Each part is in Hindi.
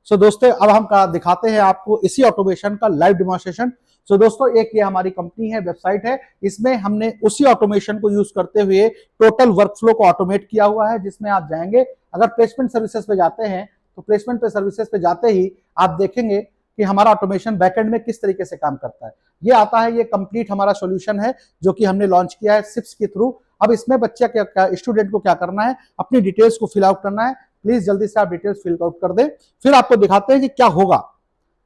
सो दोस्तों अब हम दिखाते हैं आपको इसी ऑटोमेशन का लाइव डेमोन्स्ट्रेशन। सो दोस्तों एक ये हमारी कंपनी है, वेबसाइट है, इसमें हमने उसी ऑटोमेशन को यूज करते हुए टोटल वर्कफ्लो को ऑटोमेट किया हुआ है, जिसमें आप जाएंगे, अगर प्लेसमेंट सर्विसेज पे जाते हैं तो प्लेसमेंट पे सर्विसेज पे जाते ही आप देखेंगे कि हमारा ऑटोमेशन बैकएंड में किस तरीके से काम करता है। ये आता है, ये कंप्लीट हमारा सॉल्यूशन है जो कि हमने लॉन्च किया है सिप्स के थ्रू। अब इसमें बच्चा क्या स्टूडेंट को क्या करना है, अपनी डिटेल्स को फिल आउट करना है। प्लीज जल्दी से आप डिटेल्स फिल आउट कर दें, फिर आपको दिखाते हैं कि क्या होगा।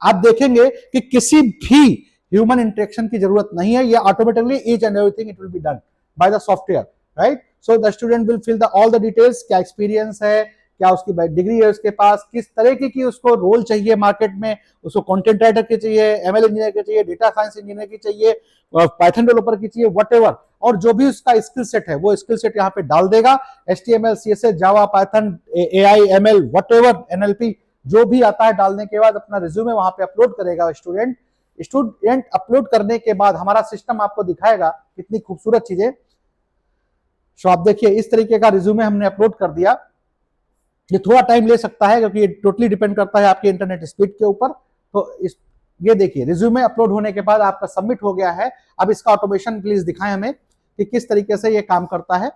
आप देखेंगे कि किसी भी ह्यूमन इंटरेक्शन की जरूरत नहीं है, ये automatically each and everything it will be done by the software, right. So the student will fill the all the details, क्या एक्सपीरियंस है, क्या उसकी डिग्री है उसके पास, किस तरह की उसको रोल चाहिए मार्केट में, उसको कंटेंट राइटर की चाहिए, एमएल इंजीनियर की चाहिए, डेटा साइंस इंजीनियर की चाहिए, पाइथन डेवलपर की चाहिए, व्हाटएवर, और जो भी उसका स्किल सेट है वो स्किल सेट यहाँ पे डाल देगा। HTML, CSS, Java, Python, AI, ML, whatever, NLP जो भी आता है डालने के बाद अपना रिज्यूमे वहां पे अपलोड करेगा स्टूडेंट अपलोड करने के बाद हमारा सिस्टम आपको दिखाएगा कितनी खूबसूरत चीजें। सो आप देखिए इस तरीके का रिज्यूमे हमने अपलोड कर दिया। ये थोड़ा टाइम ले सकता है क्योंकि ये टोटली डिपेंड करता है आपके इंटरनेट स्पीड के ऊपर। तो ये देखिए रिज्यूमे अपलोड होने के बाद आपका सबमिट हो गया है। अब इसका ऑटोमेशन प्लीज दिखाएं हमें कि किस तरीके से ये काम करता है।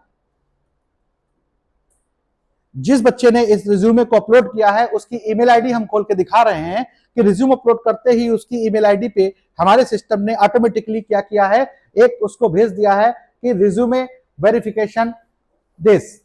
जिस बच्चे ने इस रिज्यूमे को अपलोड किया है उसकी ईमेल आईडी हम खोल के दिखा रहे हैं कि रिज्यूम अपलोड करते ही उसकी ईमेल आईडी पे हमारे सिस्टम ने ऑटोमेटिकली क्या किया है, एक उसको भेज दिया है कि रिज्यूमे वेरिफिकेशन दिस।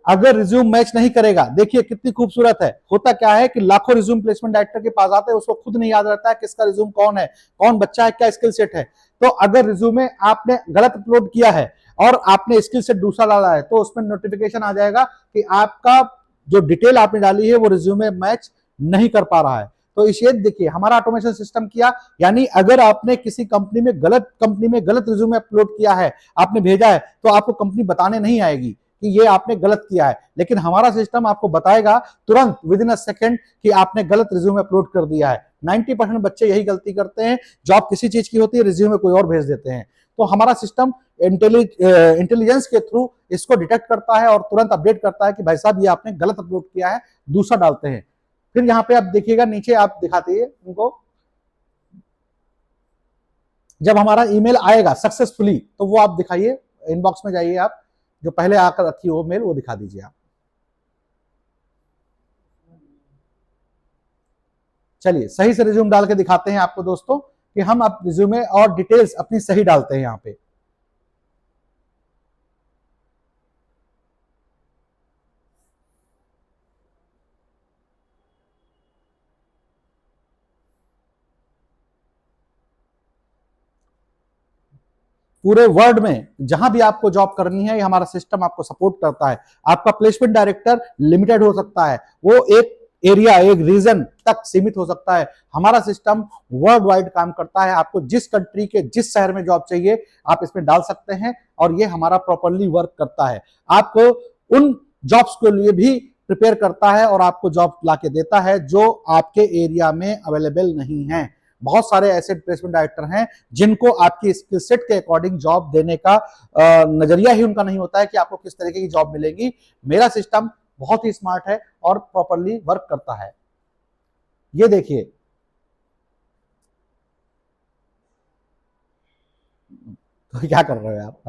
अगर रिज्यूम मैच नहीं करेगा, देखिए कितनी खूबसूरत है। होता क्या है कि लाखों रिज्यूम प्लेसमेंट डायरेक्टर के पास आते हैं, उसको खुद नहीं याद रहता है किसका रिज्यूम कौन है, कौन बच्चा है, क्या स्किल सेट है। तो अगर रिज्यूमे आपने गलत अपलोड किया है और आपने स्किल सेट दूसरा डाला है तो उसमें नोटिफिकेशन आ जाएगा कि आपका जो डिटेल आपने डाली है वो रिज्यूमे मैच नहीं कर पा रहा है। तो इस ये देखिए हमारा ऑटोमेशन सिस्टम किया, यानी अगर आपने किसी कंपनी में गलत रिज्यूमे अपलोड किया है, आपने भेजा है, तो आपको कंपनी बताने नहीं आएगी कि ये आपने गलत किया है, लेकिन हमारा सिस्टम आपको बताएगा तुरंत विद इन अ सेकंड कि आपने गलत रिज्यूमे अपलोड कर दिया है। 90% बच्चे यही गलती करते हैं, जॉब किसी चीज की होती है, रिज्यूमे कोई और भेज देते हैं। तो हमारा सिस्टम इंटेलिजेंस के थ्रू इसको डिटेक्ट करता है और तुरंत अपडेट करता है कि भाई साहब ये आपने गलत अपलोड किया है, दूसरा डालते हैं। फिर यहाँ पे आप देखिएगा नीचे आप दिखाते हैं उनको, जब हमारा ईमेल आएगा सक्सेसफुली तो वो आप दिखाइए, इनबॉक्स में जाइए, आप जो पहले आकर रखी वो मेल वो दिखा दीजिए आप। चलिए सही से रिज्यूम डाल के दिखाते हैं आपको दोस्तों कि हम अब रिज्यूमे और डिटेल्स अपनी सही डालते हैं यहाँ पे। पूरे वर्ल्ड में जहां भी आपको जॉब करनी है, ये हमारा सिस्टम आपको सपोर्ट करता है। आपका प्लेसमेंट डायरेक्टर लिमिटेड हो सकता है, वो एक एरिया, एक रीजन तक सीमित हो सकता है। हमारा सिस्टम वर्ल्ड वाइड काम करता है। आपको जिस कंट्री के जिस शहर में जॉब चाहिए आप इसमें डाल सकते हैं और ये हमारा प्रॉपरली वर्क करता है। आपको उन जॉब्स के लिए भी प्रिपेयर करता है और आपको जॉब ला के देता है जो आपके एरिया में अवेलेबल नहीं है। बहुत सारे ऐसे प्लेसमेंट डायरेक्टर हैं जिनको आपकी स्किल सेट के अकॉर्डिंग जॉब देने का नजरिया ही उनका नहीं होता है कि आपको किस तरीके की जॉब मिलेगी। मेरा सिस्टम बहुत ही स्मार्ट है और प्रॉपरली वर्क करता है। ये देखिए, तो क्या कर रहे हो आप?